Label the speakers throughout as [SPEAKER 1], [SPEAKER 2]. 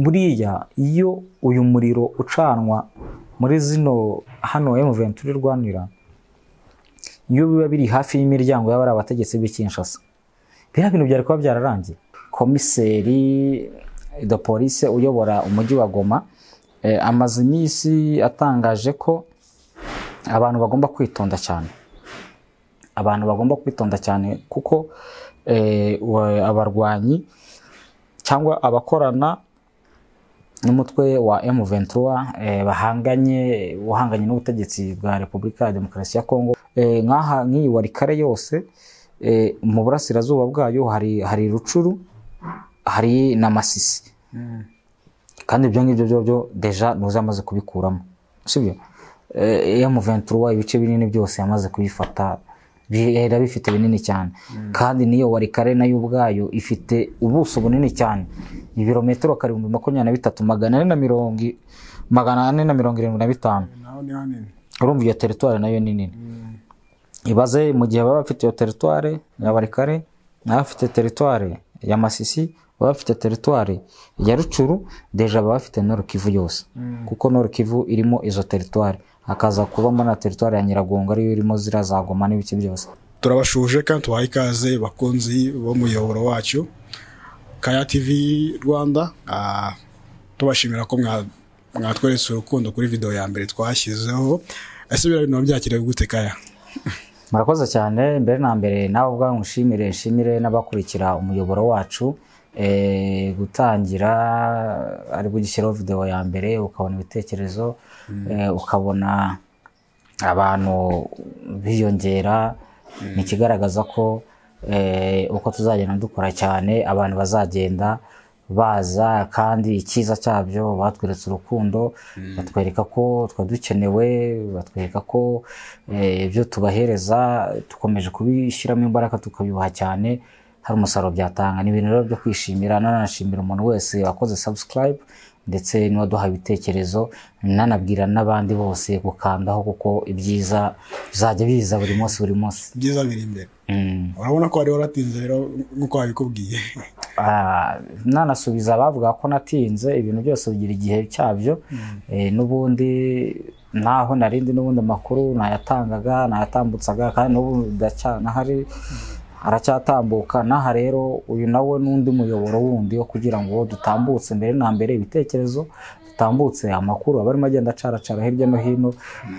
[SPEAKER 1] buriya iyo uyu muriro ucanwa muri zino hano M23 irwanira, iyo biba biri hafi y'imiryango y'abari abategetsi b'i Kinshasa, biriya bintu byari kuba byararangiye. Komiseri de police uyobora umujyi wa Goma amaze iminsi atangaje ko abantu bagomba kwitonda cyane, kuko abarwanyi cyangwa abakorana n'umutwe wa M23 uhanganye n'ubutegetsi bwa Repubulika ya Demokarasi ya Kongo, nk'aha nk'iyi Walikare yose mu burasirazuba bwayo hari Rucuru, hari na Masisi, kandi ibyo ngibyo byo deja nuzamaze kubikuramo, sibyo? M23 ibice binini byose yamaze kubifata, bifite binini cyane, kandi niyo Walikare nayo ubwayo ifite ubuso bunini cyane, ibirometero 423,475. Urumva iyo territoire nayo ni nini. Ibaze mu gihe baba bafite iyo territoire ya Walikare, bafite territoire ya Masisi, bafite territoire ya Rucuru, deja baba bafite Nord Kivu yose, kuko Nord Kivu irimo izo territoire, hakaza kubamo na territoire ya Nyiragongo ariyo irimo za Goma n'ibiki byose.
[SPEAKER 2] Turabashuje kandi tubaha ikaze bakunzi bo muyoboro wacu Kaya TV Rwanda, tubashimira ko mwatweretse urukundo kuri video ya mbere twashyizeho. Ese bira bintu byakiriye gute Kaya?
[SPEAKER 1] Murakoze cyane. Mbere na mbere nawe ubwa nshimire n'abakurikira umuyoboro wacu, gutangira ari bugishyiraho video ya mbere ukabona ibitekerezo, ukabona abantu biyongera, ni kigaragaza ko uko tuzagenda dukora cyane abantu bazagenda baza, kandi ikiza cyabyo batweretse urukundo, batwereka ko twadukenewe, batwereka ko ibyo tubahereza dukomeje kubishyiramo imbaraga tukabibaha cyane, hari umusaruro byatanga. Ni ibintu rero byo kwishimira. Nanashimira umuntu wese wakoze subscribe ndetse n'uwaduha ibitekerezo, nanabwira n'abandi bose gukandaho, kuko ibyiza bizajya biza buri munsi
[SPEAKER 2] byiza biri imbere. Urabona ko ari waratinze rero nkuko wabikubwiye.
[SPEAKER 1] Nanasubiza bavuga ko natinze, ibintu byose bigira igihe cyabyo, n'ubundi naho narindi n'ubundi makuru nayatambutsaga, kandi n'ubu nahari aracyatambuka. Naha rero uyu nawe n'undi muyoboro wundi wo kugira ngo dutambutse mbere na mbere ibitekerezo, dutambutse amakuru abarimo agenda acaracara hirya no hino,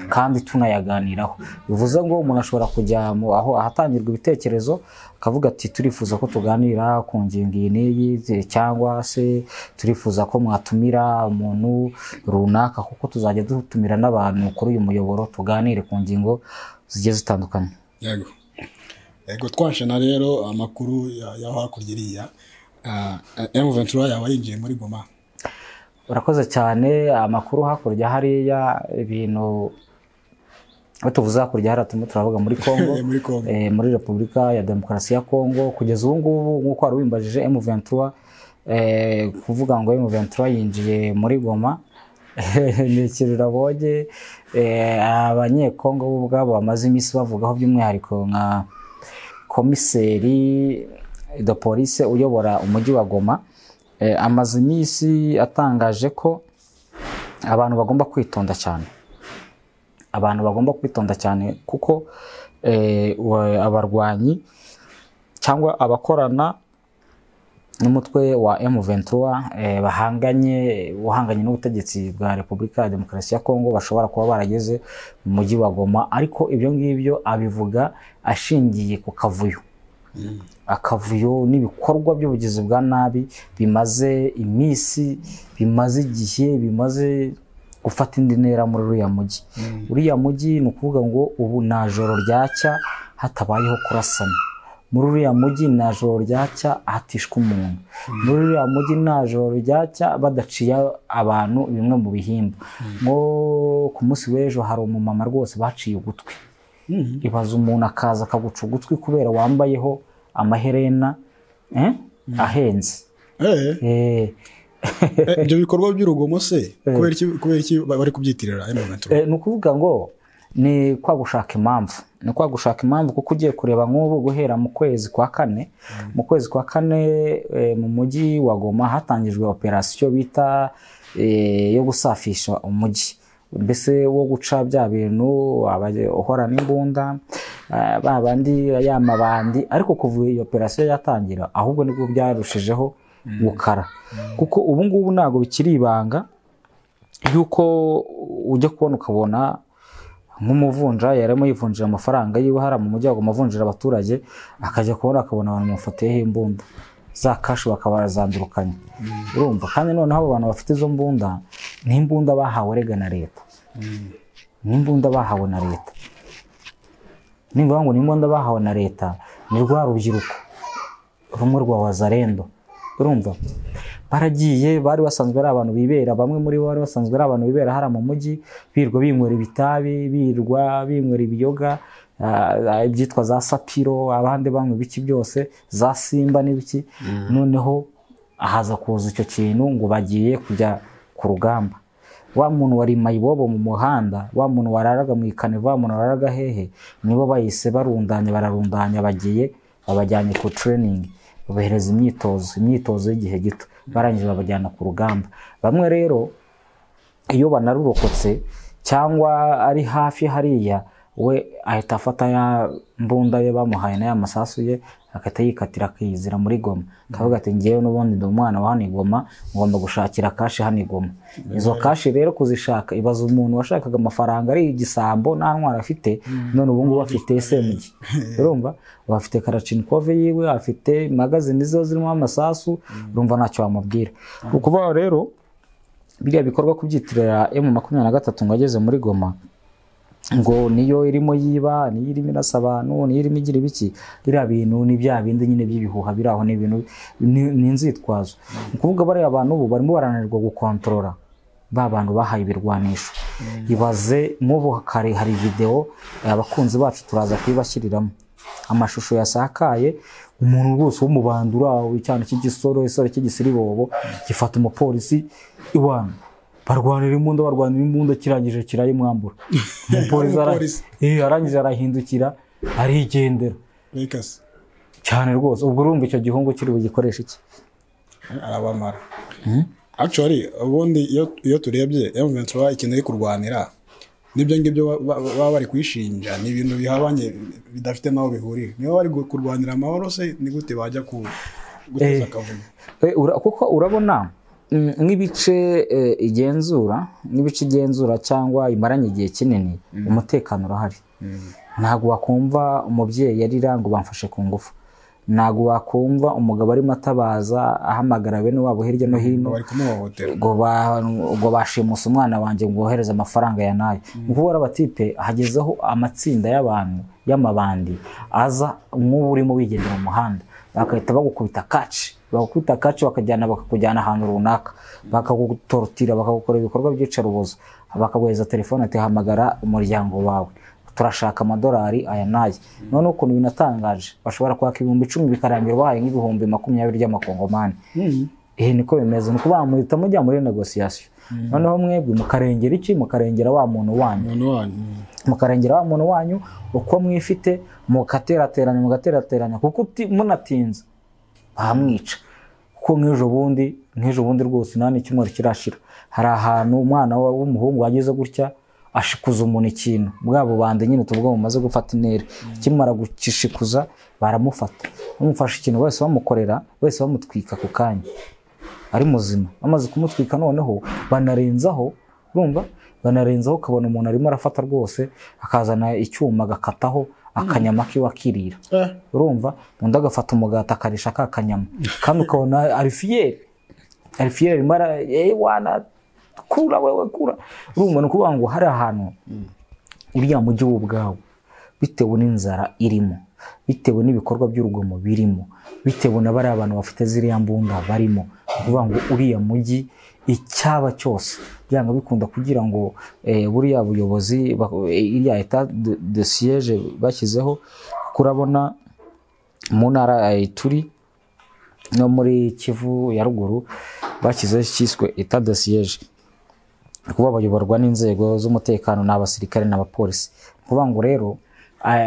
[SPEAKER 1] kandi tunayaganiraho. Bivuze ngo umuntu ashobora kujya aho ahatangirwa ibitekerezo akavuga ati turifuza ko tuganira ku ngingo iyi n'iyi, cyangwa se turifuza ko mwatumira umuntu runaka, kuko tuzajya dutumira n'abantu kuri uyu muyoboro tuganire ku ngingo zigiye zitandukanye.
[SPEAKER 2] Ego twashana rero amakuru ya hakurya iriya, M23 yaba yinjiye muri Goma.
[SPEAKER 1] Urakoze cyane. Amakuru hakurya hariya, ibintu tuvuze hakurya hari turavuga muri Kongo, muri Repubulika ya Demokarasi ya Kongo. Kugeza ubu ngubu nk'uko wari wimbajije M23, kuvuga ngo M23 yinjiye muri Goma ni ikirura boge. Abanyekongo bo ubwabo bamaze iminsi bavugaho, by'umwihariko nka komiseri de police uyobora umujyi wa Goma amaze iminsi atangaje ko abantu bagomba kwitonda cyane, kuko abarwanyi cyangwa abakorana n'umutwe wa M23 uhanganye n'ubutegetsi bwa Repubulika ya Demokarasi ya Kongo bashobora kuba barageze mu mujyi wa Goma. Ariko ibyo ngibyo abivuga ashingiye ku akavuyo n'ibikorwa by'ubugizi bwa nabi bimaze iminsi, bimaze igihe, bimaze gufata indi ntera muri uriya mujyi. Ni ukuvuga ngo ubu nta joro ryacya hatabayeho kurasana. Muri uriya mujyi nta joro ryacya hatishwe umuntu. Muri uriya mujyi nta joro ryacya badaciye abantu bimwe mu bihimba. Ngo ku munsi w'ejo hari umumama rwose baciye ugutwi. Ibaza umuntu akaza akaguca ugutwi kubera wambayeho amaherena ahenze.
[SPEAKER 2] Ibyo bikorwa by'urugomo se kubera iki bari kubyitirira M23?
[SPEAKER 1] Ni ukuvuga ngo ni kwa gushaka impamvu kuko ugiye kureba nk'ubu guhera mu kwezi kwa kane mu mujyi wa Goma hatangijwe operasiyo bita yo gusafisha umujyi, mbese wo guca bya bintu uhora n'imbunda babandi y'amabandi, ariko kuva iyo operasiyo yatangira ahubwo nibwo byarushijeho gukara, kuko ubu ngubu ntabwo bikiri ibanga yuko ujya kubona ukabona nk'umuvunja yarimo yivunjira amafaranga yiwe hara mu mujyi wa Goma avunjira abaturage, akajya kubona akabona abantu mufoteyeho imbunda za kashi bakabarazandurukanye. Urumva kandi noneho abo bantu bafite izo mbunda ni imbunda bahawe rega na leta, ni imbunda bahawe na leta, nimba ngo ni imbunda bahawe na leta, ni rwa rubyiruko rumwe rwa wazalendo. Urumva baragiye bari basanzwe ari abantu bibera, bamwe muri bo bari basanzwe ari abantu bibera hara mu mujyi, birwa binywera ibitabi, birwa binywera ibiyoga ibyitwa za sapiro, abandi banywa ibiki byose za simba n'ibiki. Noneho ahaza kuza icyo kintu ngo bagiye kujya ku rugamba. Wa muntu wari mayibobo mu muhanda, wa muntu wararaga mu ikaneva, wa muntu wararaga hehe, nibo bayise bararundanya bagiye babajyanye ku training, babahereza imyitozo y'igihe gito, barangije babajyana ku rugamba. Bamwe rero iyo banarurokotse cyangwa ari hafi hariya, we ahita afata ya mbunda ye bamuhaye na ya masasu ye, akahita yikatira akizira muri Goma, akavuga ati ngewe n'ubundi ndi umwana wa hano i Goma, ngomba gushakira kashi hano i Goma. Izo kashi rero kuzishaka ibaza umuntu washakaga amafaranga ari igisambo nta ntwara afite, none ubu ngubu afite SMG. Urumva bafite Kalashnikov yiwe, afite magazine zo zirimo amasasu, urumva ntacyo wamubwira. Ukuvuga rero biriya bikorwa kubyitirira M23 ngo ageze muri Goma ngo niyo irimo yiba, niyo irimo irasa abantu, niyo irimo igira ibiki, biriya bintu ni bya bindi nyine by'ibihuha biraho, ni ibintu ni inzitwazo. Ukuvuga bari abantu ubu barimo barananirwa gukontorora ba bantu bahaye ibirwanisho. Ibaze mubo kare hari video abakunzi bacu turaza kwibashyiriramo amashusho yasakaye, umuntu rwose wo mubandura w'icyana cy'igisoro cy'igisiribobo gifata umupolisi iwana barwanira imbunda kirangije kirayimwambura. Umupolisi arangije arahindukira arigendera cyane rwose. Ubwo urumva icyo gihungu kiri bugikoresha iki?
[SPEAKER 2] Arabamara. Actually ubundi iyo turebye M23 ikintu ari kurwanira nibyo ngibyo baba bari kwishinja, ni ibintu bihabanye bidafite naho bihuriye. Niyo bari kurwanira amahoro se ni gute bajya guteza akavuyo?
[SPEAKER 1] Kuko urabona nk'ibice igenzura cyangwa imaranye igihe kinini, umutekano urahari. Ntabwo wakumva umubyeyi yarira ngo bamfashe ku ngufu, ntabwo wakumva umugabo arimo atabaza ahamagara bene wabo hirya no hino ngo bashimusa umwana wanjye ngo bohereze amafaranga ya nayo. Nk'ubu abatipe hagezeho amatsinda y'abantu y'amabandi aza nk'ubu urimo wigendera mu muhanda, bakahita bagukubita kaci bakakujyana ahantu runaka, bakagutorotira, bakagukora ibikorwa by'icarubozo, bakaguhereza telefone ati hamagara umuryango wawe, turashaka amadolari aya naye. None ukuntu binatangaje, bashobora kwaka 10,000 bikarangira bahaye nk'ibihumbi 20 by'amakongomani. Niko bimeze, nuko bamuhita mujya muri negociation. Noneho mwebwe mukarengera iki? Mukarengera wa muntu wanyu, uko mwifite mugaterateranya, kuko munatinze bahamwica. Kuko nk'ejo bundi rwose nta n'icyumweru kirashira, hari ahantu umwana w'umuhungu wageze gutya ashikuza umuntu ikintu, bwabo bande nyine tuvuga mumaze gufata intera, kimara gukishikuza baramufata, bamufasha ikintu wese bamukorera, wese bamutwika ku kanya ari muzima. Bamaze kumutwika noneho banarenzaho, urumva banarenzaho ukabona umuntu arimo arafata rwose, akazana icyuma agakataho akanyama kiwakirira. Urumva undi agafata umugati akarisha ka kanyama, kandi ukabona ari fier mara wana kura wewe kura. Urumva nukuvuga ngo hari ahantu uriya mujyi w'ubwawe, bitewe n'inzara irimo, bitewe n'ibikorwa by'urugomo birimo, bitewe na bari abantu bafite ziriya mbunda barimo, kuvuga ngo uriya mujyi icyaba cyose byanga bikunda kugira ngo buriya buyobozi iriya etat de siège bashyizeho. Kurabona mu ntara turi no muri Kivu ya ruguru bashyizeho cyiswe etat de siège. kuba bayoborwa n'inzego z'umutekano n'abasirikare n'abapolisi. Kuvuga ngo rero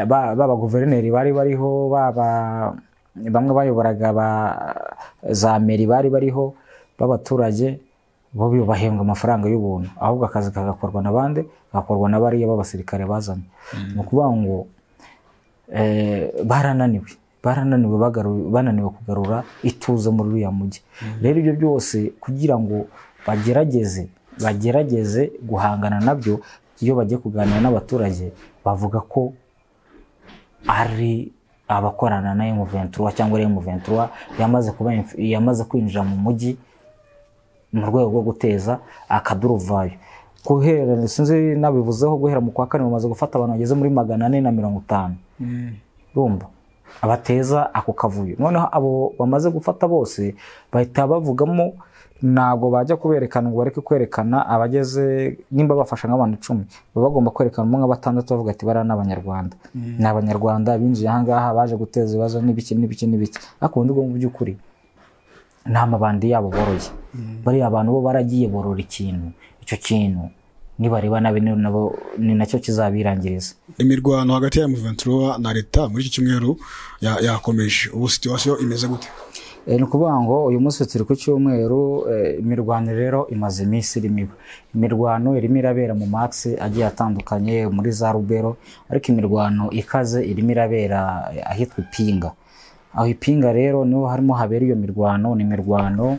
[SPEAKER 1] baba guverineri bari bariho, baba bamwe bayoboraga za meri bari bariho, b'abaturage bo bahembwa amafaranga y'ubuntu, ahubwo akazi kagakorwa n'abandi, gakorwa n'abariya b'abasirikare bazanye. Ni ukuvuga ngo barananiwe bananiwe kugarura ituze muri uriya mujyi. Rero ibyo byose kugira ngo bagerageze guhangana nabyo, iyo bagiye kuganira n'abaturage bavuga ko ari abakorana na M23 cyangwa M23 yamaze kwinjira mu mujyi mu rwego rwo guteza akaduruvayo. Guhera sinzi nabivuzeho, guhera mu kwa kane bamaze gufata abantu bageze muri 450. Urumva abateza ako kavuyo. Noneho abo bamaze gufata bose bahita bavugamo, ntabwo bajya kuberekana ngo bareke kwerekana abageze, nimba bafasha nk'abantu 10 baba bagomba kwerekana umwe batandatu bavuga ati bara n'abanyarwanda. Ni abanyarwanda binjiye aha ngaha baje guteza ibibazo n'ibiki. Ariko ubundi bwo mu by'ukuri nta mabandi yabo boroye. Bari abantu bo baragiye borora ikintu, icyo kintu nibareba nabi nabo ni nacyo kizabirangiriza.
[SPEAKER 2] Imirwano hagati ya M23 na leta muri iki cyumweru yakomeje. Ubu situation imeze gute?
[SPEAKER 1] Ni ukuvuga ngo uyu munsi turi ku cyumweru, imirwano rero imaze iminsi irimo. Imirwano irimo irabera mu maxe agiye atandukanye muri za Rubero, ariko imirwano ikaze irimo irabera ahitwa Ipinga. Aho Ipinga rero niho harimo habera iyo mirwano. Ni imirwano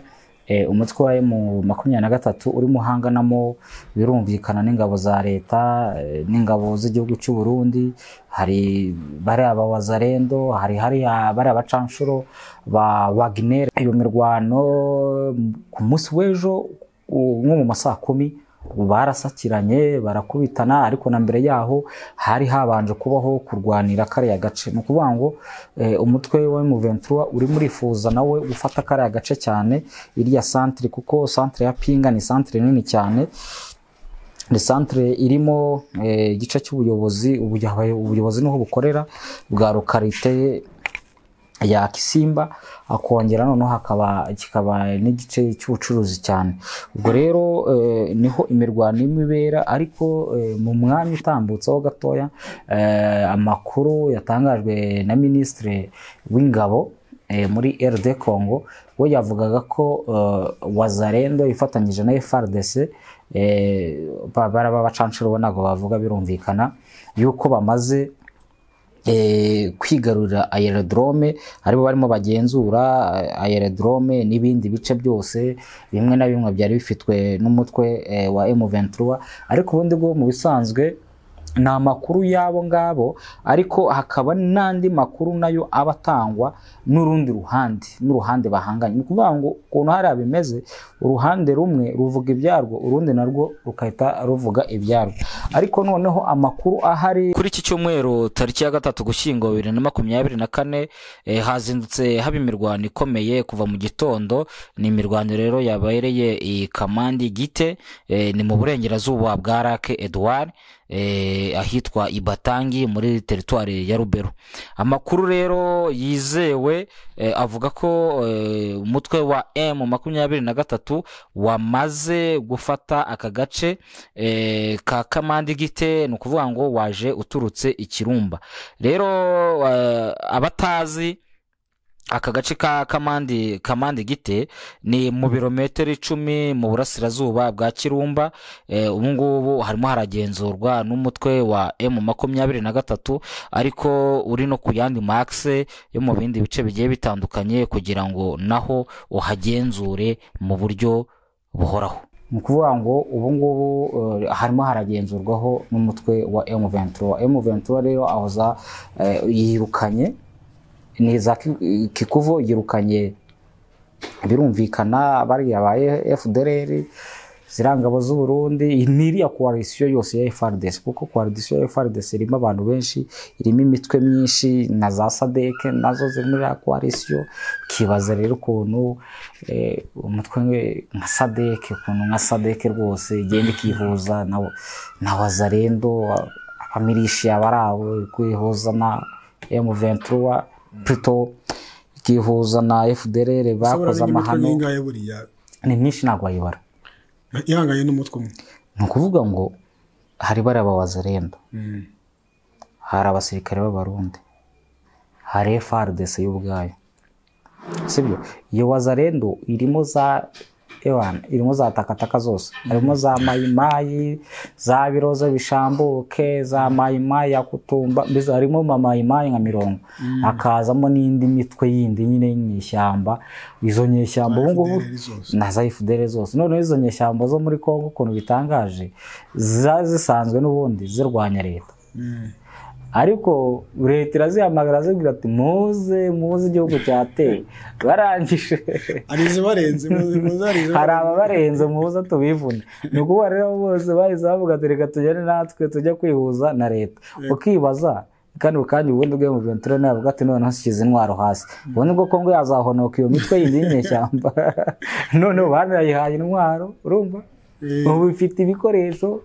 [SPEAKER 1] umutwe wa M23 uri muhanganamo, birumvikana n'ingabo za leta n'ingabo z'igihugu cy'u Burundi. Hari bari abawazarendo, hari bari abacanshuro ba Wagner. Iyo mirwano ku munsi w'ejo nko mu masaa 10 barasakiranye barakubitana, ariko na mbere yaho hari habanje kubaho kurwanira kariya gace. Ni ukuvuga ngo umutwe wa M23 uri murifuza nawe gufata kariya gace cyane, iriya centre, kuko centre ya Pinga ni centre nini cyane. Ni centre irimo igice cy'ubuyobozi, ubuyobozi niho bukorera bwa localité ya Kisimba, akongera noneho kikaba n'igice cy'ubucuruzi cyane. Ubwo rero niho imirwano imibera. Ariko mu mwanya utambutseho gatoya, amakuru yatangajwe na Ministre w'ingabo muri RD Congo, we yavugaga ko Wazarendo ifatanyije na FARDC, bacanshuro nabo bavuga birumvikana yuko bamaze kwigarurira aerodrome, aribo barimo bagenzura aerodrome n'ibindi bice byose bimwe na bimwe byari bifitwe n'umutwe wa M23. Ariko ubundi bwo mu bisanzwe na makuru yabo ngabo, ariko hakaba nandi makuru nayo abatangwa n'uruhande bahanganye. Ni kuvuga ngo ukuntu hari abimeze, uruhande rumwe ruvuga ibyarwo, urundi narwo rukahita ruvuga ibyarwo. Ariko noneho amakuru ahari kuri iki cyumweru tariki ya 3 Gushyingo 2024, hazindutse haba imirwano ikomeye kuva mu gitondo. Ni imirwano rero yabereye i Kamandi Gite, ni mu burengerazuba bwa Lac Edouard, ahitwa Ibatangi muri teritwari ya Rubero. Amakuru rero yizewe avuga ko umutwe wa M23 wamaze gufata aka gace ka Kamandi Gite. Ni ukuvuga ngo waje uturutse Ikirumba. Rero abatazi aka gace ka Kamandi Gite ni mu birometero 10 mu burasirazuba bwa Kirumba. Ubu ngubu harimo haragenzurwa n'umutwe wa M23, ariko uri no ku yandi maxe yo mu bindi bice bigiye bitandukanye kugira ngo naho uhagenzure mu buryo buhoraho. Ni ukuvuga ngo ubu ngubu harimo haragenzurwaho n'umutwe wa M23 rero ahoza yirukanye niza Kikuvo, yirukanye birumvikana bari yabaye FDLR, zirangabo z'u Burundi, niriya coalition yose ya FARDC, kuko coalition ya FARDC irimo abantu benshi, irimo imitwe myinshi na za SADC nazo ziri muri coalition. Kibaza rero ukuntu umutwe nka SADC rwose igenda ikihuza na Wazarendo, abamilisha barabo kwihuza na M23, plutôt kihuza na FDLR bakoze amahano. Ni myinshi nagwa yibara.
[SPEAKER 2] Ihanganye n'umutwe umwe.
[SPEAKER 1] ni ukuvuga ngo hari bari abawazarendo, hari abasirikare b'abarundi, hari FARDC y'ubwayo, sibyo? Iyo wazarendo irimo za takataka zose, harimo za mayimayi, za biroza bishambuke, za mayimayi ya kutumba, mbese harimo mayimayi nka 50, hakazamo n'indi mitwe yindi nyine y'inyeshyamba. Izo nyeshyamba ubu ngubu na za FDL zose, none izo nyeshyamba zo muri Kongo ukuntu bitangaje zisanzwe n'ubundi zirwanya leta, ariko leta irazihamagara zigira ati muze igihugu cyateye, barangije hari ababarenze muze tubivune. Ni ukuvuga rero bose bahise bavuga ati reka tugende natwe tujya kwihuza na leta. Ukibaza kandi ubundi bwe mu Ventura navuga ati none hasize intwaro hasi, ubundi bwo Kongo yazahonoka iyo mitwe yindi y'inyeshyamba, none banayihaye intwaro, urumva ubu bifite ibikoresho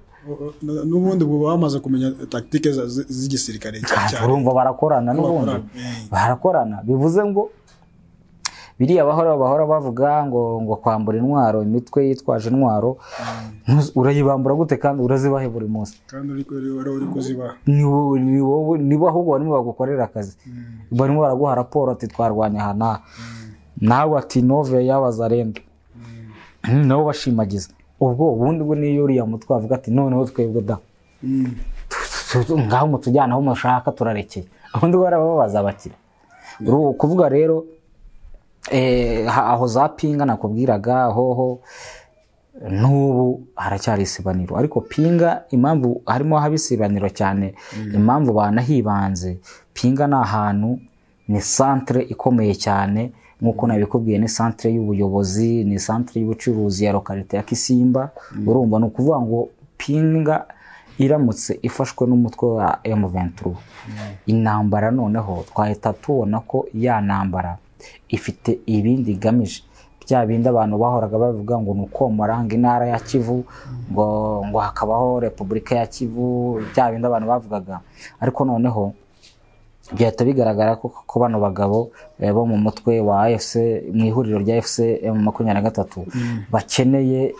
[SPEAKER 2] n'ubundi bwo bamaze kumenya tactique z'igisirikare cyane,
[SPEAKER 1] urumva barakorana n'ubundi barakorana. Bivuze ngo biriya bahora bavuga ngo kwambura intwaro, imitwe yitwaje intwaro urayibambura gute kandi urazibahe buri munsi,
[SPEAKER 2] kandi uri kuzibaha
[SPEAKER 1] nibo ahubwo barimo bagukorera akazi, barimo baraguha raporo ati twarwanya hana nawe ati nove y'abazarendo, nabo bashimagiza. Ubwo ubundi bwo niyo uriya mutwe avuga ati noneho twebwe da ngaho mutujyana aho mushaka turarekeye, ubundi barababaza bakira. Kuvuga rero aho za Pinga nakubwiraga hoho n'ubu haracyari isibaniro, ariko Pinga impamvu harimo habisibaniro cyane, impamvu banahibanze Pinga ni ahantu, ni centre ikomeye cyane nkuko nabikubwiye, ni centre y'ubuyobozi, ni centre y'ubucuruzi ya localité ya Kisimba. Urumva ni ukuvuga ngo Pinga iramutse ifashwe n'umutwe wa M23, intambara noneho twahita tubona ko ya ntambara ifite ibindi gamije, bya bindi abantu bahoraga bavuga ngo nuko maranga intara ya Kivu, ngo hakabaho Republika ya Kivu, bya bindi abantu bavugaga. Ariko noneho byahita bigaragara ko bano bagabo bo mu mutwe wa AFC, mu ihuriro rya FC M23 bakeneye,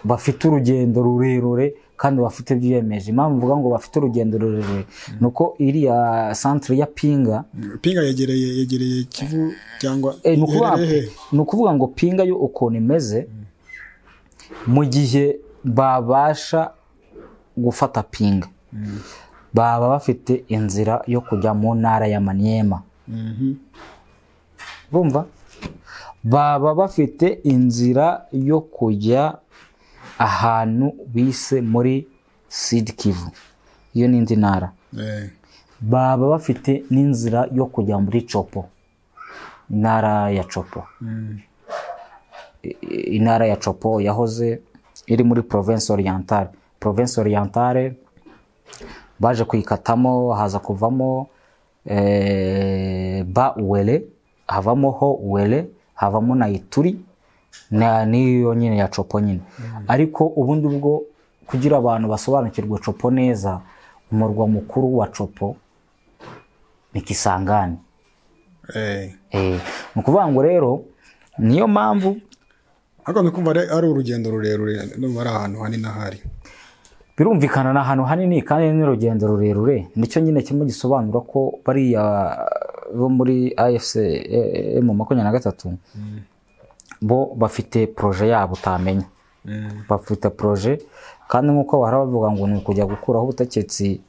[SPEAKER 1] bafite urugendo rurerure kandi bafite byiyemeje. Impamvu mvuga ngo bafite urugendo rurerure nuko iriya centre ya Pinga
[SPEAKER 2] yegereye Kivu cyangwa
[SPEAKER 1] ni ukuvuga ngo Pinga yo ukuntu imeze, mu gihe babasha gufata Pinga baba bafite inzira yo kujya mu ntara ya Maniema, bumva baba bafite inzira yo kujya ahantu bise muri Sud Kivu, iyo n'indi ntara. Baba bafite n'inzira yo kujya muri Chopo, intara ya Chopo. Intara ya Chopo yahoze iri muri Province Orientale, baje kuyikatamo haza kuvamo ba Uwele, havamo ho Uwele, havamo na Ituri, niyo nyine ya Chopo nyine. Ariko ubundi bwo kugira abantu basobanukirwe Chopo neza, umurwa mukuru wa Chopo ni Kisangani. Nukuvuga ngo rero niyo mpamvu
[SPEAKER 2] ako nikumva ari urugendo rurerure, no ari ahantu hanini ahari.
[SPEAKER 1] Birumvikana na ahantu hanini kandi n'urugendo rurerure, nicyo nyine kimwe gisobanura ko bari bo muri AFC M23 bo bafite projet yabo utamenya. Bafite projet kandi nkuko baravuga ngo ni kujya gukuraho ubutegetsi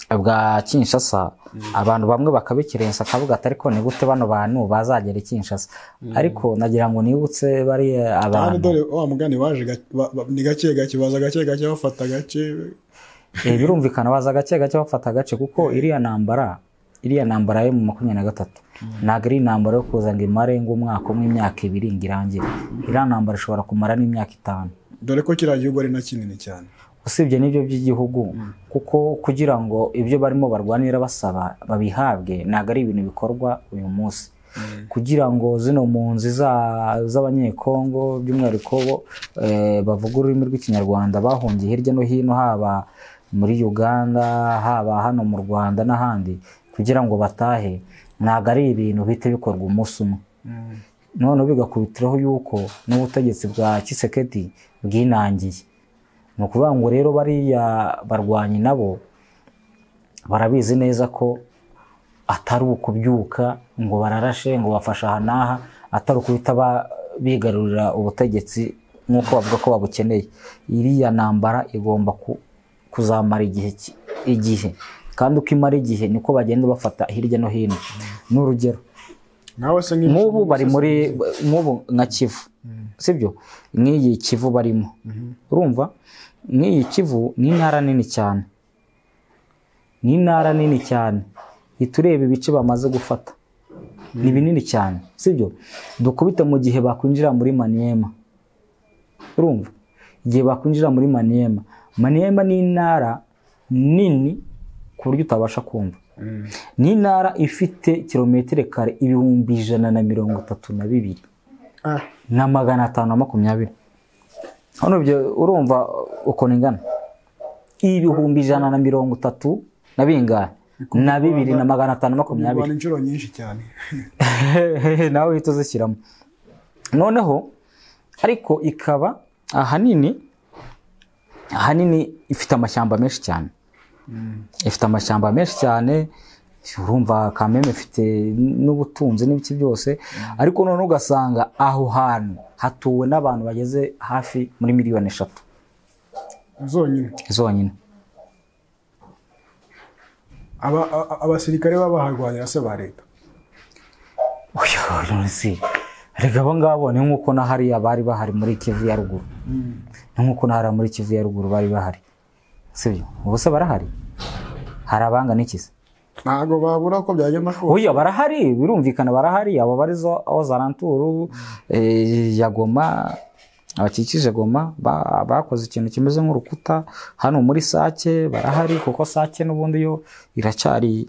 [SPEAKER 1] bwa Kinshasa, abantu bamwe bakabikirensa akavuga ati ariko ni gute bano bantu bazagera Kinshasa. Ariko nagira ngo nibutse bari abantu
[SPEAKER 2] dore wa mugani waje ni gake baza gake bafata gake.
[SPEAKER 1] Birumvikana baza gake bafata gace, kuko iriya ntambara yo mu 23 nagari intambara yo kuza ngo imare ngo umwaka umwe imyaka 2 ngirangire. Iriya ntambara ishobora kumara n'imyaka 5,
[SPEAKER 2] dore ko kiriya gihugu ari na kinini cyane
[SPEAKER 1] usibye n'ibyo by'igihugu. Kuko kugira ngo ibyo barimo barwanira basaba babihabwe ntago ari ibintu bikorwa uyu munsi. Kugira ngo zino mpunzi z'abanyekongo by'umwihariko bavuga ururimi rw'ikinyarwanda bahungiye hirya no hino, haba muri Uganda, haba hano mu Rwanda n'ahandi, kugira ngo batahe ntago ari ibintu bite bikorwa umunsi umwe. none bigakubitiraho yuko n'ubutegetsi bwa Tshisekedi bwinangiye. Ni ukuvuga ngo rero bariya barwanyi nabo barabizi neza ko atari ukubyuka ngo bararashe ngo bafasha aha n'aha, atari ukuhita bigarurira ubutegetsi nk'uko bavuga ko babukeneye. Iriya ntambara igomba kuzamara igihe kandi uko imara igihe niko bagenda bafata hirya no hino. N'urugero nk'ubu bari muri nk'ubu nka Kivu, sibyo? Nk'iyi Kivu barimo, urumva nk'iyi Kivu ni intara nini cyane, ni intara nini cyane. Itureba ibice bamaze gufata ni binini cyane, sibyo? Dukubita mu gihe bakwinjira muri Maniema, urumva igihe bakwinjira muri Maniema ni intara nini ku buryo utabasha kumva. Ni intara ifite kilometero kare 132,000 na 520. Hano byo urumva uko ningana 130 na bingahe na 2,520.
[SPEAKER 2] Ni inshuro nyinshi cyane.
[SPEAKER 1] Nawe uhita uzishyiramo. Noneho ariko ikaba ahanini ifite amashyamba menshi cyane. Ifite amashyamba menshi cyane, urumva Kameme ifite n'ubutunzi n'ibiki byose, ariko none ugasanga aho hantu hatuwe n'abantu bageze hafi muri 3 miliyoni zonyine.
[SPEAKER 2] Abasirikare babaharwanira se ba leta?
[SPEAKER 1] Oya, nonese rega abo ngabo ni nk'uko na hariya bari bahari muri Kivu ya ruguru. Ni nk'uko na hariya muri Kivu ya ruguru bari bahari, sibyo? Ubu se barahari? Hari abangana iki se?
[SPEAKER 2] Ntago babura ko byagenda ko.
[SPEAKER 1] Oya, barahari, birumvikana barahari. Abo barizo aho zaranturu ya Goma, abakikije Goma bakoze ikintu kimeze nk'urukuta hano muri Sake, barahari kuko Sake n'ubundi yo iracyari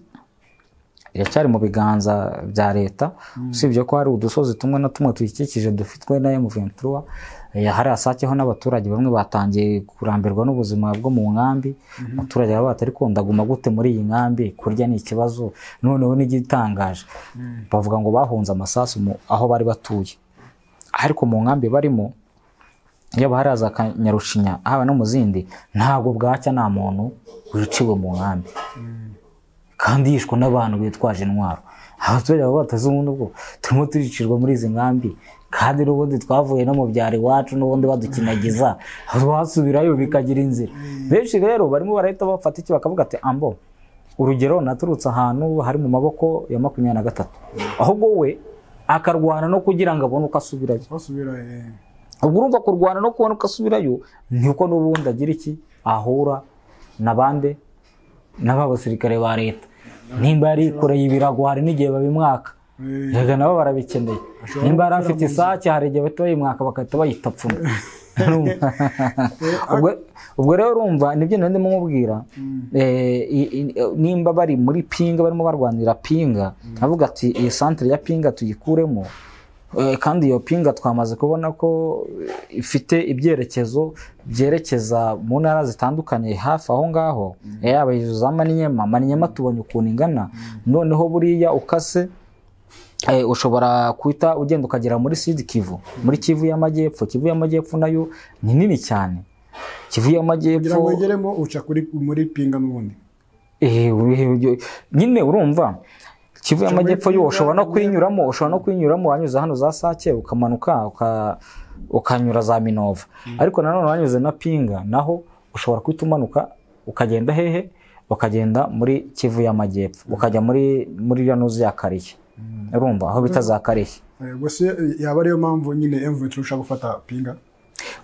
[SPEAKER 1] mu biganza bya leta. Usibye ko hari udusozi tumwe na tumwe tuyikikije dufitwe na M23. Hari Sakeho n'abaturage bamwe batangiye kurambirwa n'ubuzima bwo mu nkambi. Abaturage baba batari kundaguma gute muri iyi nkambi, kurya ni ikibazo. Noneho n'igitangaje bavuga ngo bahunze amasasu aho bari batuye, ariko mu nkambi barimo yaba haraza Kanyarushinya haba no mu zindi ntabwo bwacya nta muntu wiciwe mu nkambi, kandi yishwe n'abantu bitwaje intwaro. Abaturage baba batazi ubundi bwo turimo turicirwa muri izi nkambi, kandi n'ubundi twavuye no mu byari wacu n'ubundi badukinagiza, basubirayo bikagira inzira. Benshi rero barimo barahita bafata iki bakavuga ati ambo, urugero naturutse ahantu hari mu maboko ya 23, ahubwo we akarwana no kugira ngo abone uko asubirayo. Ubwo urumva kurwana no kubona uko asubirayo niko n'ubundi agira iki ahura nabande n'abasirikare ba leta. Nimba yari kureye ibirago hari n'igihe babimwaka, yega nabo barabikeneye. Nimba yari afite Sake hari igihe bahita bayimwaka bakahita bayitapfuna. Ubwo rero urumva nibyo ndimo mubwira, nimba bari muri Pinga barimo barwanira Pinga, avuga ati iyi centre ya Pinga tuyikuremo, kandi iyo Pinga twamaze kubona ko ifite ibyerekezo byerekeza mu ntara zitandukanye hafi aho ngaho. Yaba za Maniema tubonye ukuntu ingana. Noneho buriya ukase ushobora kwita ugenda ukagera muri Sud Kivu, muri Kivu y'Amajyepfo. Kivu y'Amajyepfo nayo ni nini cyane. Kivu y'Amajyepfo
[SPEAKER 2] kugira ngo ugeremo uca muri Pinga n'ubundi.
[SPEAKER 1] Nyine urumva Kivu y'Amajyepfo yo ushobora no kwinyuramo, wanyuze hano za Sake ukamanuka ukanyura za Minova. Ariko nanone wanyuze na Pinga naho ushobora kwita umanuka ukagenda hehe, ukagenda muri Kivu y'Amajyepfo, ukajya muri Ranuzi ya Kariye. Urumva aho bita za Kariye.
[SPEAKER 2] Gusa yaba ariyo mpamvu nyine M23 ushaka gufata Pinga.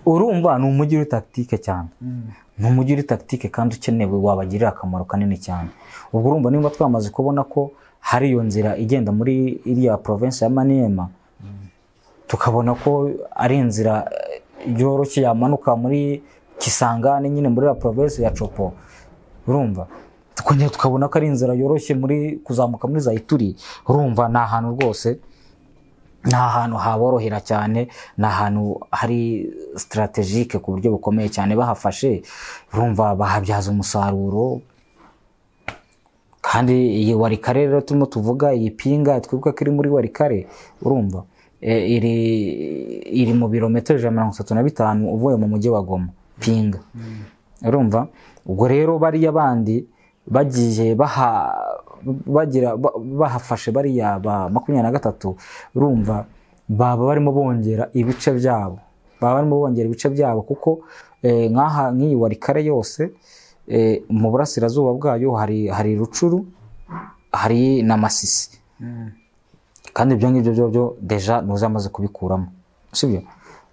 [SPEAKER 1] Urumva ni umujyi tactique cyane. Ni umujyi tactique kandi ukenewe, wabagirira akamaro kanini cyane. Ubwo urumva nimba twamaze kubona ko hari iyo nzira igenda muri iriya province ya Maniema, tukabona ko ari inzira yoroshye yamanuka muri Kisangani nyine muri la province ya Chopo. Urumva tukongera tukabona ko ari inzira yoroshye muri kuzamuka muri za Ituri. Urumva na ahantu rwose, na ahantu haborohera cyane, na ahantu hari strategique ku buryo bukomeye cyane. Bahafashe urumva bahabyaza umusaruro. Kandi iyi Warikare rero turimo tuvuga, iyi Pinga twibuka ko iri muri Warikare, urumva iri mu birometero 135 uvuye mu mujyi wa Goma Pinga. Urumva ubwo rero bariya bandi bagiye bahafashe bariya ba 23 urumva baba barimo bongera ibice byabo kuko nkaha nk'iyi Walikale yose mu burasirazuba bwayo hari Rucuru hari na Masisi kandi ibyo ngibyo byo deja nuzamaze kubikuramo sibyo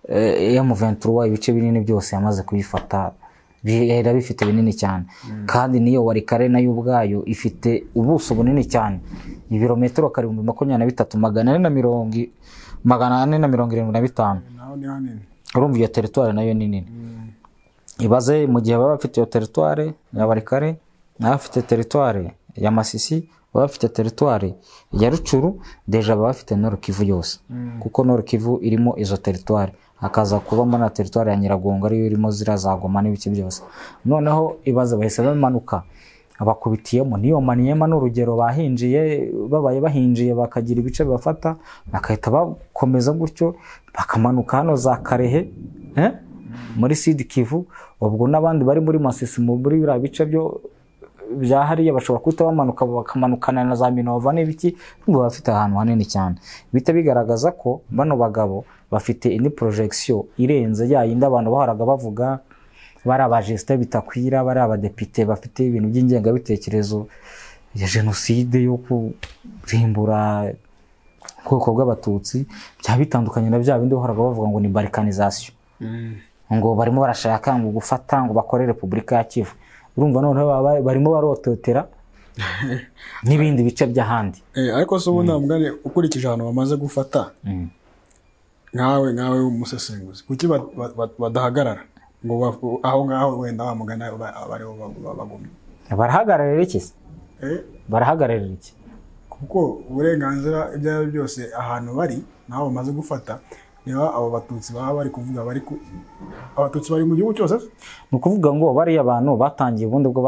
[SPEAKER 1] M23 ibice binini byose yamaze kubifata bihera bifite binini cyane kandi niyo Walikale nayo ubwayo ifite ubuso bunini cyane ibirometero 475 urumva iyo territoire nayo ni nini ibaze mu gihe baba bafite iyo territoire ya Walikale n'abafite territoire ya Masisi baba bafite territoire ya Rucuru deja baba bafite Nord Kivu yose kuko Nord Kivu irimo izo territoire hakaza kubamo na territoire ya Nyiragongo ariyo irimo zirazagoma n'ibiki byose noneho ibaze bahise bamanuka abakubitiyemo niyo Maniema n'urugero babaye bahinjiye bakagira ibice bafata bakahita bakomeza gutyo bakamanuka hano za Karehe muri Sud Kivu ubwo nabandi bari muri Masisi muri bira bice byo bya hariya bashobora kuta bamanuka bakamanukana na za Minova n'ibiki ngo bafite ahantu hanini cyane bita bigaragaza ko bano bagabo bafite indi projection irenze yayindi abantu baharaga bavuga bari abagestion bitakwira bari abadepite bafite ibintu by'ingenga bitekerezo ya genocide yo kurimbura koko bw'abatutsi bya bitandukanye na bya bindi baharaga bavuga ngo ni balkanisation ngo barimo barashaka ngo gufata ngo bakore Republika ya Kivu urumva none barimo barototera n'ibindi bice by'ahandi
[SPEAKER 2] ariko so ubona mugane ukurikije ahantu bamaze gufata nkawe umusesenguzi kuki badahagarara ngo aho ngaho wenda bamugana abari bagomye
[SPEAKER 1] barahagararira iki barahagararira iki
[SPEAKER 2] kuko uburenganzira ibyo byose ahantu bari naho bamaze gufata niba abo batutsi baba bari kuvuga abatutsi bari mu gihugu cyose
[SPEAKER 1] no kuvuga ngo bari abantu batangiye ubundi bwo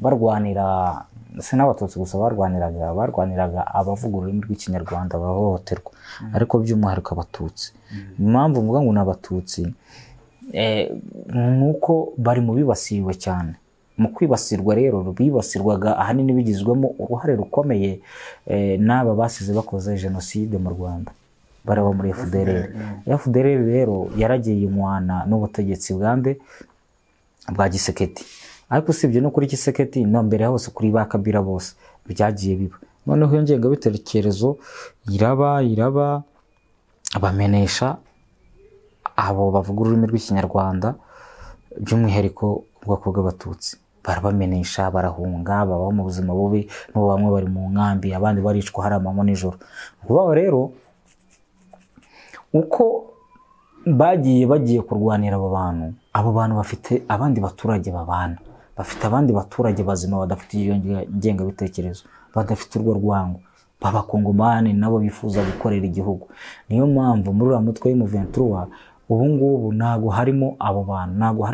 [SPEAKER 1] barwanira se n'abatutsi gusa barwaniraga abavuga ururimi rw'ikinyarwanda bahohoterwa ariko by'umwihariko abatutsi impamvu mvuga ngo n'abatutsi nuko bari mu bibasiwe cyane mu kwibasirwa rero bibasirwaga ahanini bigizwemo uruhare rukomeye n'aba basize bakoze genocide mu Rwanda baraba muri FDLR rero yaragiye umwana n'ubutegetsi bwa Gisekedi ariko sibyo no kuri Gisekedi no mbere hose kuri ba Kabila bose byagiye biba noneho iyo ngenga bitekerezo iraba abamenesha abo bavuga ururimi rw'ikinyarwanda by'umwihariko ubwoko bw'abatutsi barabamenesha barahunga babaho mu buzima bubi no bamwe bari mu nkambi abandi baricwa haramamo nijoro kuba rero uko bagiye kurwanira abo bantu bafite abandi baturage babana bafite abandi baturage bazima badafite iyo ngenga bitekerezo badafite urwo rwango babakongomani nabo bifuza gukorera igihugu niyo mpamvu muri uriya mutwe w'M23 ubu ngubu nago harimo abo bantu nago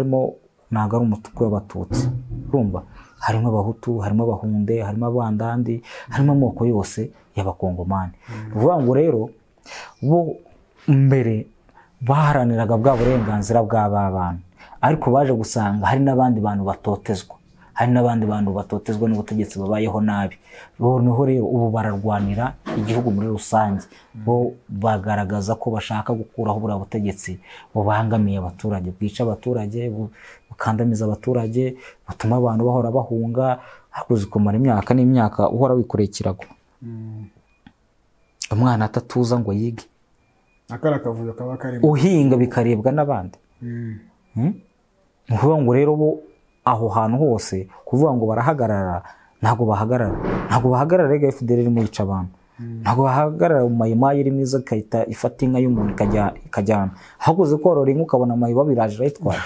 [SPEAKER 1] ari umutuku w'abatutsi urumva harimo abahutu harimo abahunde harimo abandandi harimo amoko yose y'abakongomani uvuga ngo rero bo mbere baharaniraga bwa burenganzira bw'aba bantu ariko baje gusanga hari n'abandi bantu batotezwa n'ubutegetsi babayeho nabi noneho rero ubu bararwanira igihugu muri rusange bo bagaragaza ko bashaka gukuraho buriya butegetsi bubangamiye abaturage bwica abaturage bukandamiza abaturage batuma abantu bahora bahunga hakuze kumara imyaka n'imyaka uhora wikurekirago umwana atatuza ngo yige
[SPEAKER 2] akara kavuyo kaba karimo
[SPEAKER 1] uhinga bikarebwa n'abandi uvuga ngo rero bo aho hantu hose kuvuga ngo barahagarara ntago bahagarara rega FDLR mu yica abantu ntago bahagarara mu mayimayi iri mwiza kayita ifata inka y'umuntu ikajyana hakuze korora inka ukabona mayiba biraje rayitwara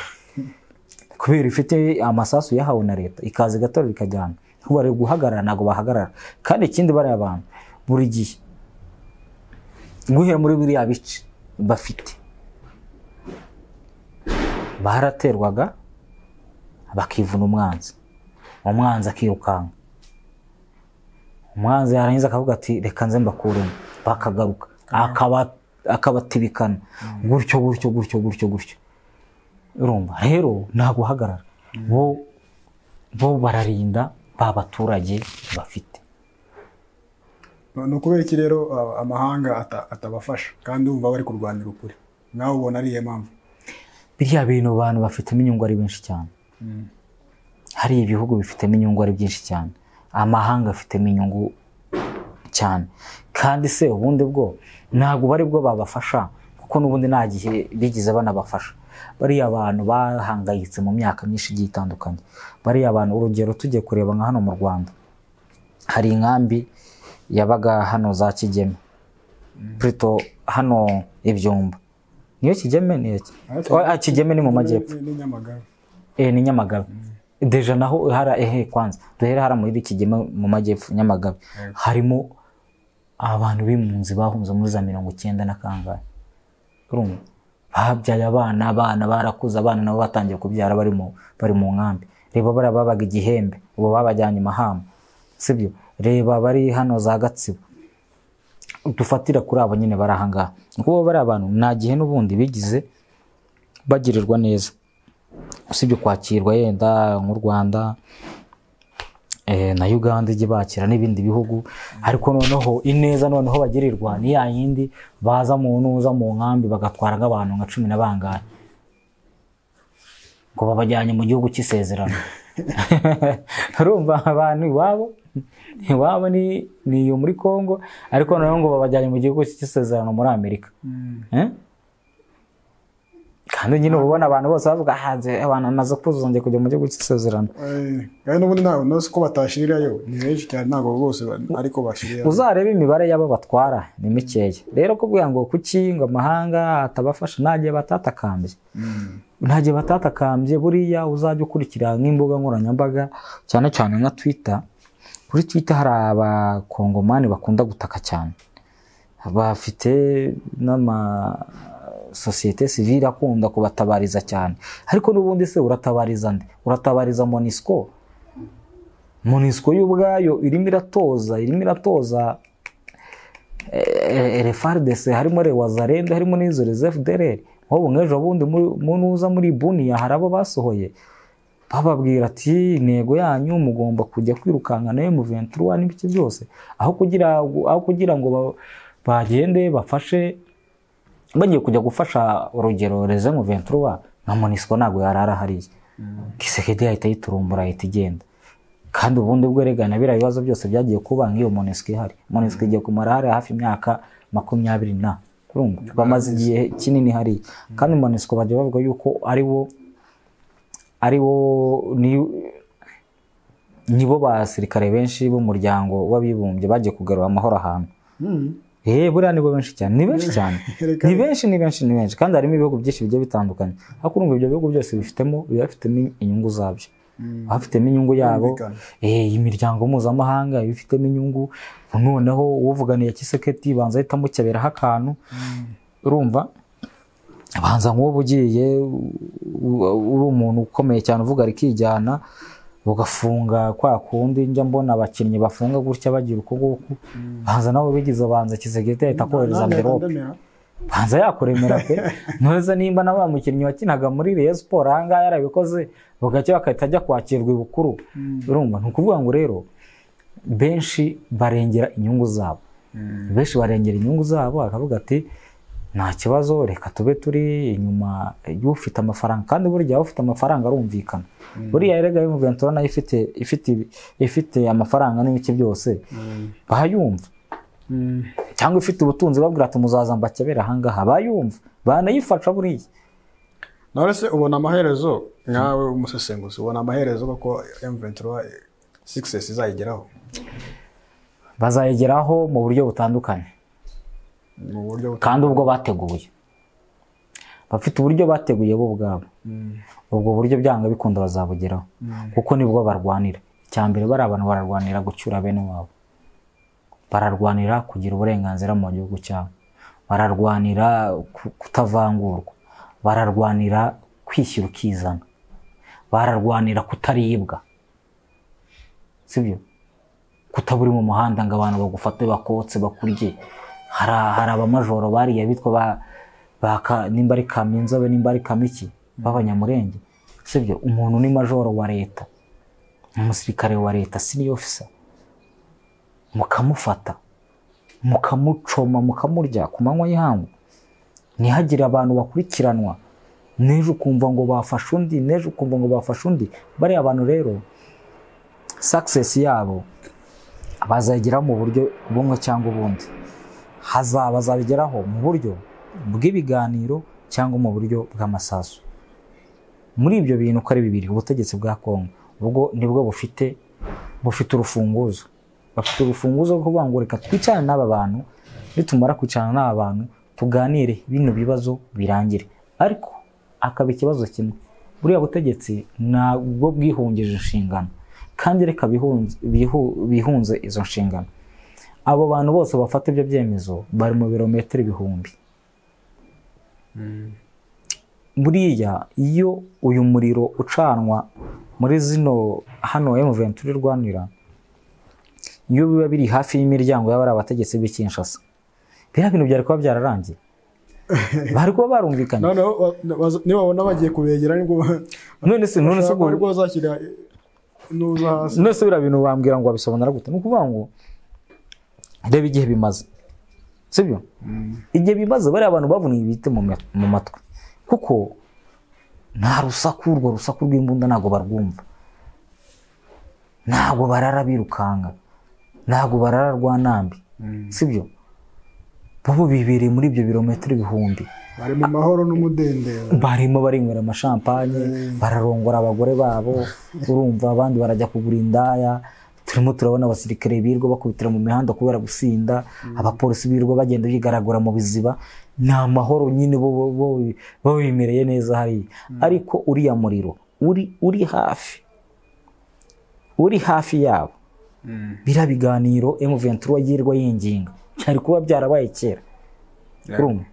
[SPEAKER 1] kubera ifite amasasu yahawe na leta ikaze gatorera ikajyana kuba rero guhagarara ntago bahagarara kandi ikindi bari abantu buri gihe guhera muri biriya bice bafite baraterwaga bakivuna umwanzi akirukanka umwanzi yarangiza akavuga ati reka nze mbakuremo bakagaruka akabatibikana gutyo gutyo gutyo gutyo gutyo. Urumva rero nta guhagarara, bo bararinda ba baturage bafite.
[SPEAKER 2] ni ukubera iki rero amahanga atabafasha kandi wumva bari kurwanira ukuri? nawe ubona ariyo mpamvu?
[SPEAKER 1] Biriya bintu abantu bafitemo inyungu ari benshi cyane. Hari ibihugu bifitemo inyungu ari byinshi cyane, amahanga afitemo inyungu cyane, kandi se ubundi bwo ntabwo bari bwo babafasha, kuko n'ubundi nta gihe bigize banabafasha. Bariya abantu bahangayitse mu myaka myinshi igiye itandukanye. Bariya abantu, urugero tugiye kureba nka hano mu Rwanda, hari inkambi yabaga hano za Kigeme, plutôt hano Ibyumba. Niyo Kigeme niyo Kigeme ni mu majyepfo,
[SPEAKER 2] ni Nyamagabe.
[SPEAKER 1] Ni Nyamagabe. Deja naho kwanza duhera hara muri Kigeme mu majyepfo Nyamagabe, harimo abantu b'impunzi bahunze muri za 90 na kangahe. Urumva babyaye abana barakuza, abana nabo batangiye kubyara bari mu nkambi. Reba bara babaga Igihembe, ubu babajyanye Mahama, sibyo? Reba bari hano za Gatsibo, dufatira kuri abo nyine barahanga. Kuko bari abantu nta gihe n'ubundi bigize bagirirwa neza, usibye kwakirwa yenda nk'u Rwanda na Uganda ijye bakira n'ibindi bihugu. Ariko noneho ineza noneho bagirirwa ni ya yindi baza mu ntuza mu nkambi bagatwara nk'abantu nka 10 na bangahe ngo babajyanye mu gihugu cy'isezerano. Urumva abantu iwabo ni yo muri Kongo, ariko noneho ngo babajyanye mu gihugu cy'isezerano muri Amerika. Kandi nyine ubona abantu bose bavuga hanze abantu nazo kuzongera kujya mu gihugu cy'isezerano.
[SPEAKER 2] Kandi n'ubundi ntabwo ko batashirirayo ni benshi cyane, ntabwo bose ariko bashirira. Uzareba
[SPEAKER 1] imibare y'abo batwara ni mikeya. Rero kuvuga ngo kuki ngo amahanga atabafasha, ntagiye batatakambye. Ntagiye batatakambye. Buriya uzajya ukurikira nk'imbuga nkoranyambaga cyane cyane nka Twitter. Kuri Twitter hari abakongomani bakunda gutaka cyane, bafite société civile akunda kubatabariza cyane. Ariko n'ubundi se uratabariza nde? Uratabariza Monisco y'ubwayo irimo iratoza FARDC, harimo Wazalendo, harimo n'izo FDLR. Nk'ubu nk'ejo bundi munuza muri Bunia hari abo basohoye bababwira ati intego yanyu mugomba kujya kwirukanka na M23 n'ibiki byose, aho kugira ngo bagende bafashe, bagiye kujya gufasha urugero reze mu 23 na Monisco ntago yarara hariya. Kisekedi ahita yiturumbura ahita igenda. Kandi ubundi bwo regana bira ibibazo byose byagiye kuba nk'iyo Monisco ihari. Monisco igiye kumara hari hafi imyaka 20 na urumva bamaze igihe kinini hari. Kandi Monisco bagiye bavuga yuko ariwo nibo basirikare benshi b'umuryango w'abibumbye bagiye kugarura amahoro ahantu. Buriya nibo benshi cyane, ni benshi cyane, ni benshi kandi harimo ibihugu byinshi bigiye bitandukanye. Ariko urumva ibyo bihugu byose bifitemo inyungu zabyo, bafitemo inyungu yabo. Imiryango mpuzamahanga bifitemo inyungu. Noneho uvuganiye Kisekedi banza ahita mukeberaho akantu. Urumva banza nk'ubu ugiye uri umuntu ukomeye cyane uvuga rikijyana ugafunga kwa kundi njya mbona abakinnyi bafunga gutya bagira uko nguko. Banza nabo bigize banza Kisekedi ahita kohereza envelope, banza yakuremera pe. Ntuza nimba na ba mukinnyi wakinaga muri Rayon Sport ahangaha yarabikoze bugacye bakahita ajya kwakirwa ibukuru. Urumva ntukuvuga ngo rero benshi barengera inyungu zabo, akavuga ati nta kibazo reka tube turi inyuma y'ufite amafaranga. Kandi burya ufite amafaranga arumvikana. Buriya erega M23 nayo ifite amafaranga n'ibiki byose bayumva. Cyangwa ifite ubutunzi babwira ati muzaza mbakebera ahangaha bayumva banayifasha buriya.
[SPEAKER 2] Nawe se ubona amaherezo nkawe umusesenguzi, ubona amaherezo ko M23 success izayigeraho?
[SPEAKER 1] Bazayigeraho mu buryo butandukanye, kandi ubwo bateguye, bafite uburyo bateguye bo ubwabo. Ubwo buryo byanga bikunda bazabugeraho, kuko nibwo barwanira. Icyambere bari abantu bararwanira gucyura bene wabo, bararwanira kugira uburenganzira mu gihugu cyabo, bararwanira kutavangurwa, bararwanira kwishyira ukizana, bararwanira kutaribwa, sibyo? Kutaburi mu muhanda ngo abantu bagufate bakotse bakurye. hari abamajoro bariya bitwa nimba ari Kaminzobe nimba ari Kamiki b'abanyamurenge, sibyo? Umuntu ni majoro wa leta, umusirikare wa leta, senior officer, mukamufata mukamucoma mukamurya ku manywa y'ihangu, ntihagire abantu bakurikiranwa, nejo ukumva ngo bafashe undi, nejo ukumva ngo bafashe undi. Bariya abantu rero success yabo bazagera mu buryo bumwe cyangwa ubundi, bazabigeraho mu buryo bw'ibiganiro cyangwa mu buryo bw'amasasu. Muri ibyo bintu uko ari bibiri, ubutegetsi bwa Kongo ubwo nibwo bufite urufunguzo, bafite urufunguzo rwo kuvuga ngo reka twicane n'aba bantu, nitumara kwicarana n'aba bantu tuganire bino bibazo birangire. Ariko akaba ikibazo kimwe, buriya butegetsi ntabwo bwihungije inshingano, kandi reka bihunze izo nshingano. Abo bantu bose bafata ibyo byemezo bari mu birometero ibihumbi. Buriya iyo uyu muriro ucanwa muri zino hano M23 rwanira, iyo biba biri hafi y'imiryango y'abari abategetsi b'i Kinshasa, biriya bintu byari kuba byararangiye, bari kuba barumvikanye.
[SPEAKER 2] Niba babona bagiye kubegera nibwo
[SPEAKER 1] none se
[SPEAKER 2] ubwo bazashyira nuza hasi.
[SPEAKER 1] None se biriya bintu bambwira ngo babisobanura gute? Ni ukuvuga ngo reba igihe bimaze, sibyo? Igihe bimaze bariya abantu bavuniye ibiti mu matwi, kuko nta rusaku, urwo rusaku rw'imbunda ntabwo barwumva, ntabwo barara birukanga, ntabwo barara rwanambi, sibyo? Bo bibereye muri ibyo birometero ibihumbi,
[SPEAKER 2] bari mu mahoro n'umudendezo,
[SPEAKER 1] barimo barinywera amashampanye, bararongora abagore babo, urumva abandi barajya kugura indaya. Turimo turabona abasirikare birwa bakubitira mu mihanda kubera gusinda, abapolisi birwa bagenda bigaragura mu biziba. Ni amahoro nyine, bo bimereye neza hariya. Ariko uriya muriro uri hafi yabo, biriya biganiro M23 yirwa yinginga cyari kuba byarabaye kera.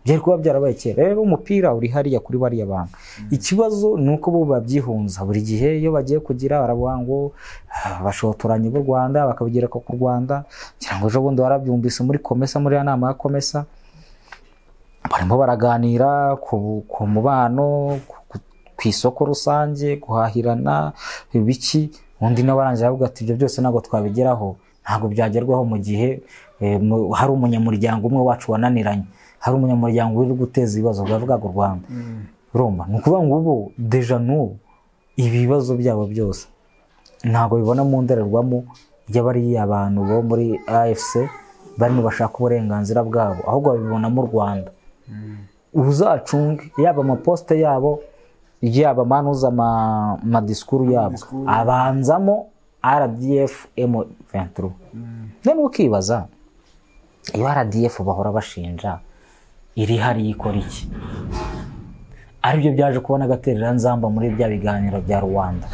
[SPEAKER 1] Byari kuba byarabaye kera. Rero umupira uri hariya kuri bariya bantu. Ikibazo ni uko bo babyihunza buri gihe, iyo bagiye kugira baravuga ngo bashotoranye b'u Rwanda bakabigereka ku Rwanda. Ngira ngo ejo bundi warabyumvise muri Komesa, muri ya nama ya Komesa, barimo baraganira ku mubano, ku isoko rusange, guhahirana ibiki. Undi nabarangira avuga ati ibyo byose ntabwo twabigeraho, ntabwo byagerwaho mu gihe hari umunyamuryango umwe wacu wananiranye, hari umunyamuryango uri guteza ibibazo bwavugaga u Rwanda. Urumva ni ukuvuga ngo ubu deja n'ubu ibibazo byabo byose ntabwo bibona mu ndorerwamo y'abariya abantu bo muri AFC barimo bashaka uburenganzira bwabo, ahubwo babibona mu Rwanda. Uzacunge yaba amaposte yabo, yaba manuza amadisikuru yabo, abanzamo RDF M23. None ukibaza, iyo RDF bahora bashinja iri hari ikora iki? Aribyo byaje kubona agaterera nzamba muri bya biganiro bya Rwanda,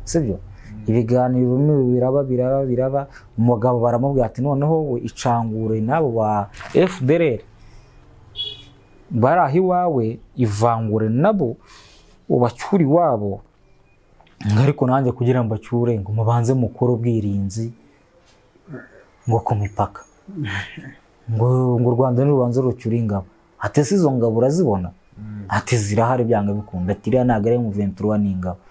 [SPEAKER 1] sibyo? Ibiganiro biraba, umugabo baramubwira ati noneho we icangure nabo ba FDLR barahi wawe, ivangure nabo ubacyuri wabo. Ariko nanjye kugira ngo bacyure ngo mubanze mukoro bwirinzi ngo ku mipaka, ngo u Rwanda n'urubanza rucyura ingabo. Ati si izo ngabo urazibona? Ati zirahari byanga bikunda. Ati iriya ntabwo ari M23 n'ingabo.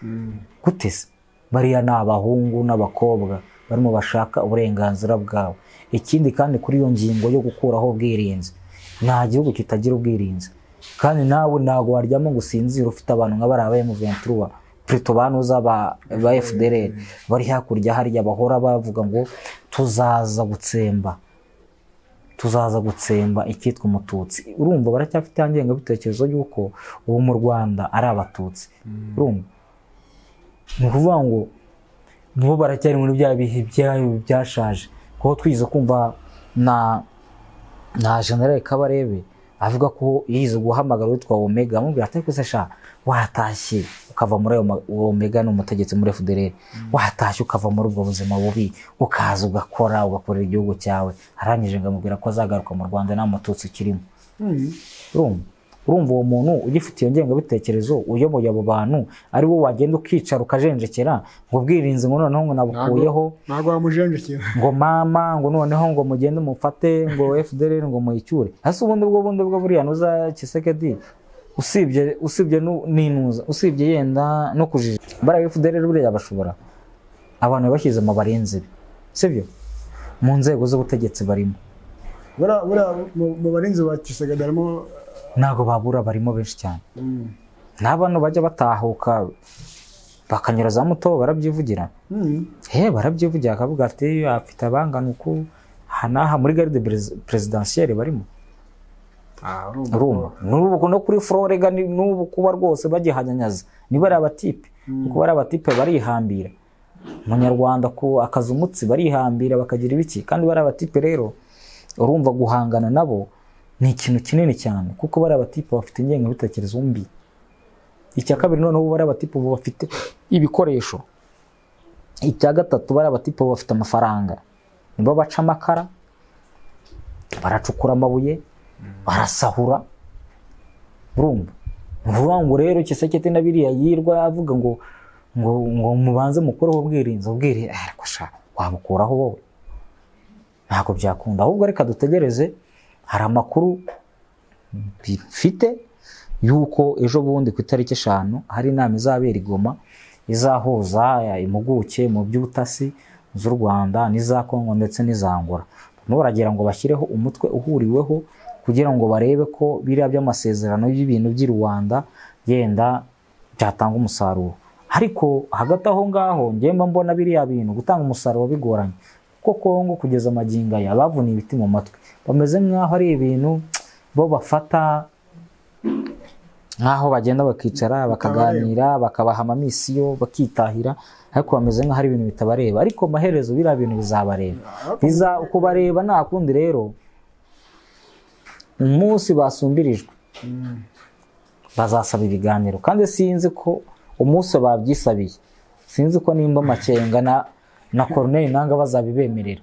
[SPEAKER 1] Gute se? Bariya ni abahungu n'abakobwa barimo bashaka uburenganzira bwabo. Ikindi kandi kuri iyo ngingo yo gukuraho ubwirinzi, nta gihugu kitagira ubwirinzi, kandi nawe ntabwo waryamo ngo usinzire ufite abantu nk'abari aba M23 Prito banuza ba FDLR bari hakurya hariya bahora bavuga ngo tuzaza gutsemba ikitwa umututsi. Urumva baracyafite yangenga bitekerezo yuko ubu mu Rwanda ari abatutsi. Urumva ni ukuvuga ngo bo baracyari muri bya bihe byashaje, kuko twize kumva na General Kabarebe avuga ko yize guhamagara witwa Omega, amubwira ati ko se sha watashye ukava muri Omega n'umutegetsi muri FDLR, watashye ukava muri ubwo buzima bubi ukaza ugakorera igihugu cyawe. Arangije ngamubwira ko azagaruka mu Rwanda nta mututsi kirimo. Urumva urumva uwo muntu ugifite iyo ngengabitekerezo uyoboye abo bantu ari wo wagenda ukicara ukajenjekera ngo ubwirinzi ngo noneho ngo nabukuyeho
[SPEAKER 2] ntago wamujenjekera
[SPEAKER 1] ngo mama ngo noneho ngo mugende mufate ngo FDLR ngo muyicyure hasi ubundi bwo buriya nuza Tshisekedi usibye ninuza usibye yenda no kujije bara FDLR buriya bashobora abantu bashyize mu barenzi sibyo mu nzego z'ubutegetsi barimo
[SPEAKER 2] mu barinzi ba Tshisekedi harimo
[SPEAKER 1] ntago babura barimo benshi cyane n'abantu bajya batahuka bakanyura za muto barabyivugira barabyivugira akavuga ati afite abangana uko hanaha muri garde presidentielle barimo n'ubu no kuri Florega n'ubu kuba rwose bagihanyanyaza niba ari abatipe kuko bari abatipe barihambira umunyarwanda ko akaza umutsi barihambira bakagira ibiki kandi bari abatipe rero urumva guhangana nabo ni ikintu kinini cyane kuko bari abatipe bafite ingengabitekerezo mbi icya kabiri noneho bari abatipe bafite ibikoresho icya gatatu bari abatipe bafite amafaranga nibo baca amakara baracukura amabuye barasahura urumva ngo rero Tshisekedi na biriya yirwa avuga ngo mubanze mukoreho ubwirinzi ariko sha wabukuraho wowe ntabwo byakunda ahubwo reka dutegereze hari amakuru bifite yuko ejo bundi ku itariki 5 hari inama izabera Goma izahuza impuguke mu by'ubutasi z'u Rwanda n'iza Kongo ndetse n'izangora baragira ngo bashyireho umutwe uhuriweho kugira ngo barebe ko biriya by'amasezerano y'ibintu by'i Rwanda yenda byatanga umusaruro ariko hagati aho ngaho ngemba mbona biriya bintu gutanga umusaruro bigoranye kuko Kongo kugeza maginga ya bavuniye ibiti mu matwi bameze nk'aho ari ibintu bo bafata nk'aho bagenda bakicara bakaganira bakabaha amamisiyo bakitahira ariko bameze nk'aho ari ibintu bitabareba ariko amaherezo biriya bintu bizabareba uko bareba nta kundi rero umunsi basumbirijwe bazasaba ibiganiro kandi sinzi ko umunsi babyisabiye sinzi ko nimba Makenga na Corneille Nanga bazabibemerera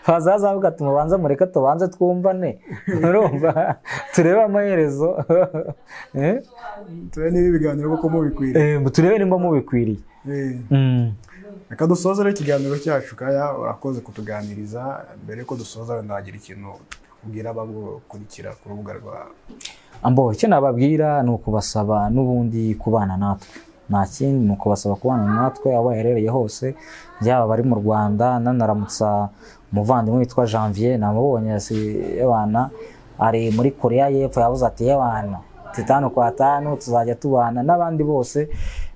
[SPEAKER 1] bazazavuga ati mubanza mureka tubanze twumvane urumva turebe amaherezo
[SPEAKER 2] turebe niba ibiganiro koko mubikwiriye
[SPEAKER 1] turebe nimba mubikwiriye
[SPEAKER 2] reka dusoze rero ikiganiro cyacu Kaya urakoze kutuganiriza mbere ko dusoza ndagira ikintu ubwira abagukurikira ku rubuga rwa
[SPEAKER 1] icyo nababwira ni ukubasaba n'ubundi kubana natwe nta kindi ni ukubasaba kubana natwe aho baherereye hose yaba bari mu Rwanda nanaramutsa umuvandimwe witwa Janvier namubonye y'abana ari muri Korea y'Epfo yavuze ati y'abana 5 kwa 5 tuzajya tubana n'abandi bose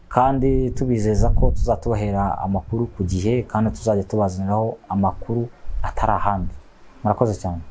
[SPEAKER 1] kandi tubizeza ko tuzatubahera amakuru ku gihe kandi tuzajya tubazaniraho amakuru atari ahandi murakoze cyane.